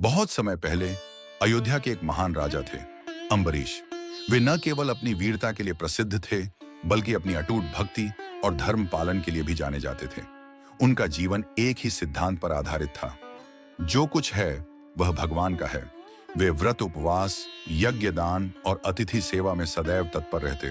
बहुत समय पहले अयोध्या के एक महान राजा थे, अम्बरीश। वे न केवल अपनी वीरता के लिए प्रसिद्ध थे, बल्कि अपनी अटूट भक्ति और धर्म पालन के लिए भी जाने जाते थे। उनका जीवन एक ही सिद्धांत पर आधारित था, जो कुछ है वह भगवान का है। वे व्रत, उपवास, यज्ञ, दान और अतिथि सेवा में सदैव तत्पर रहते।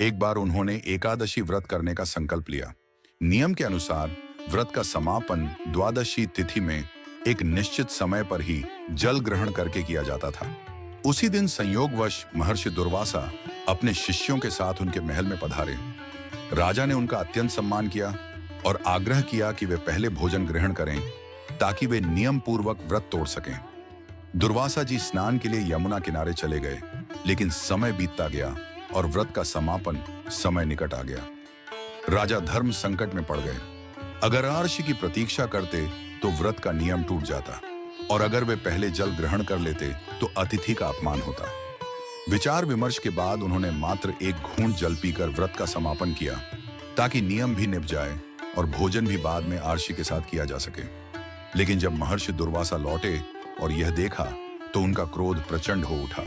एक बार उन्होंने एकादशी व्रत करने का संकल्प लिया। नियम के अनुसार व्रत का समापन द्वादशी तिथि में एक निश्चित समय पर ही जल ग्रहण करके किया जाता था। उसी दिन संयोगवश महर्षि दुर्वासा अपने शिष्यों के साथ उनके महल में पधारे। राजा ने उनका अत्यंत सम्मान किया और आग्रह किया कि वे पहले भोजन ग्रहण करें ताकि वे नियम पूर्वक व्रत तोड़ सकें। दुर्वासा जी स्नान के लिए यमुना किनारे चले गए, लेकिन समय बीतता गया और व्रत का समापन समय निकट आ गया। राजा धर्म संकट में पड़ गए। अगर आर्षि की प्रतीक्षा करते तो व्रत का नियम टूट जाता, और अगर वे पहले जल ग्रहण कर लेते तो अतिथि का अपमान होता। विचार विमर्श के बाद उन्होंने मात्र एक घूंट जल पीकर व्रत का समापन किया, ताकि नियम भी निभ जाए और भोजन भी बाद में आर्षि के साथ किया जा सके। लेकिन जब महर्षि दुर्वासा लौटे और यह देखा तो उनका क्रोध प्रचंड हो उठा।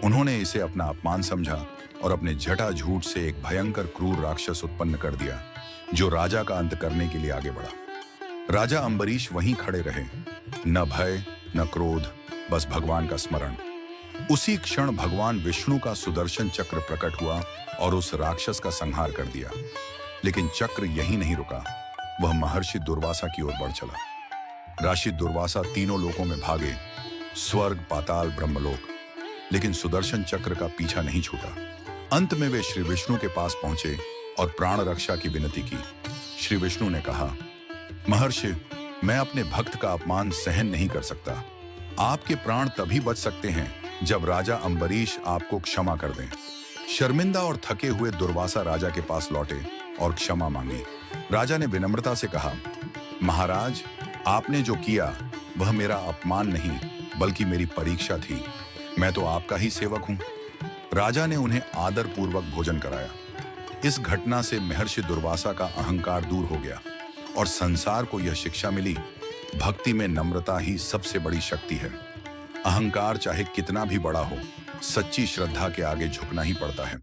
उन्होंने इसे अपना अपमान समझा और अपने जटा झूठ से एक भयंकर क्रूर राक्षस उत्पन्न कर दिया, जो राजा का अंत करने के लिए आगे बढ़ा। राजा अम्बरीश वहीं खड़े रहे, न भय न क्रोध, बस भगवान का स्मरण। उसी क्षण भगवान विष्णु का सुदर्शन चक्र प्रकट हुआ और उस राक्षस का संहार कर दिया। लेकिन चक्र यहीं नहीं रुका, वह महर्षि दुर्वासा की ओर बढ़ चला। राशि दुर्वासा तीनों लोकों में भागे, स्वर्ग, पाताल, ब्रह्मलोक, लेकिन सुदर्शन चक्र का पीछा नहीं छूटा। अंत में वे श्री विष्णु के पास पहुंचे और प्राण रक्षा की विनती की। श्री विष्णु ने कहा, महर्षि, मैं अपने भक्त का अपमान सहन नहीं कर सकता। आपके प्राण तभी बच सकते हैं जब राजा अम्बरीश आपको क्षमा कर दें। शर्मिंदा और थके हुए दुर्वासा राजा के पास लौटे और क्षमा मांगी। राजा ने विनम्रता से कहा, महाराज, आपने जो किया वह मेरा अपमान नहीं, बल्कि मेरी परीक्षा थी। मैं तो आपका ही सेवक हूं। राजा ने उन्हें आदर पूर्वक भोजन कराया। इस घटना से महर्षि दुर्वासा का अहंकार दूर हो गया और संसार को यह शिक्षा मिली, भक्ति में नम्रता ही सबसे बड़ी शक्ति है। अहंकार चाहे कितना भी बड़ा हो, सच्ची श्रद्धा के आगे झुकना ही पड़ता है।